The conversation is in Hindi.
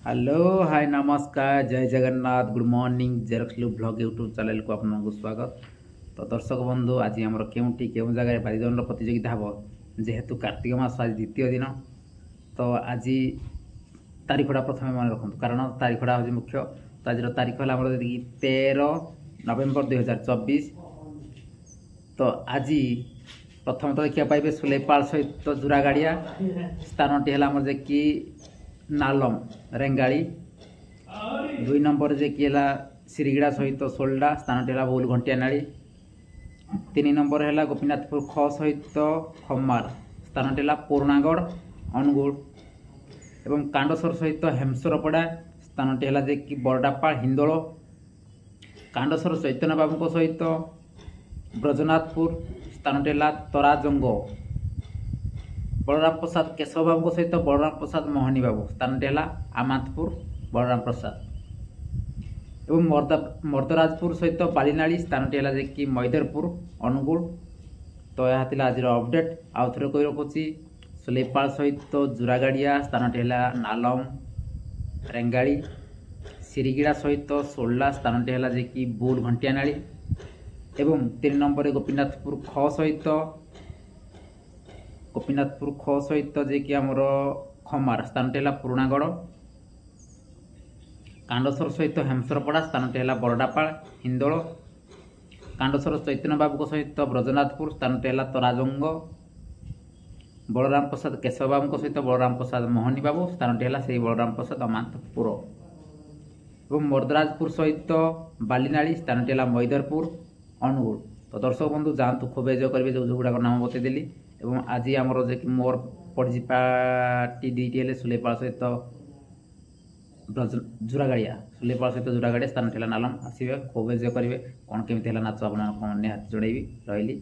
हेलो हाय नमस्कार जय जगन्नाथ गुड मॉर्निंग जेरक्सलू ब्लॉग यूट्यूब चैनल को आपको स्वागत। तो दर्शक बंधु आज आमर केउटी केउं जगह बारिदंड प्रतियोगिता हम जेहेतु कार्तिक मास आज द्वितीय दिन। तो आज तारीखटा प्रथम मन रखु कारण तारीखटा हूँ मुख्य। तो आज तारीख है 13 नवेम्बर 2024। तो आज प्रथम तो देखा पाइबे सुलेपाल सहित जुरागाड़िया स्थान टी है कि नालम रेंगाड़ी। दुई नंबर जे कि सिरिगड़ा सहित सोल्डा स्थान टी है बौल घंटिया नाड़ी। 3 नंबर है गोपीनाथपुर ख सहित खमार स्थान टी है पुराणागढ़ अनुगुड़। एवं कांडसर सहित हेमसरपड़ा स्थान टी है कि बरडापाड़ हिंदोल। कांडसर चैतन्य बाबू सहित ब्रजनाथपुर स्थान टी है तराजंग। बलराम प्रसाद केशव बाबू सहित बलराम प्रसाद मोहनी बाबू स्थान टी है आमातपुर बलराम प्रसाद। एवं मर्दराजपुर सहित बालीनाड़ी स्थान टी है कि मैदरपुर अनुगुड़। तो यह आज अपडेट आउ थे कही रखुच्छी सुलेपाल सहित जुरागाड़िया स्थान टी है नालम रेंगाड़ी। सिरिगिड़ा सहित सोल्ला स्थान टी है कि बुल घंटिया नाड़ी। एवं 3 नंबर गोपीनाथपुर ख सहित जे कि आमर खमार स्थान टी है पुराणागढ़। कांडसर सहित हेमसरपड़ा स्थान टी है बरडापाड़ हिंदोल। कांडसर चैतन्य बाबू सहित ब्रजनाथपुर स्थान टी है तराजंग। बलराम प्रसाद केशव बाबू सहित बलराम प्रसाद मोहनी बाबू स्थान टी है बलराम प्रसाद अमांतपुर। एवं मर्दराजपुर सहित बालीनाड़ी स्थान टी है मैदरपुर अनुगुड़। तो दर्शक बंधु जातु खूब एंजय करेंगे जो गुड़ाक नाम बतईदेली। एवं आज आमर जे मोर पड़ी पार्टी दुईटी सुलेपाल सहित जुरागाड़िया सुलेपाल सहित जुरागाड़िया स्थान टी नालम आसवे खूब एंजय करेंगे। कौन केमी नाच आप निहाती जड़ेबी रही।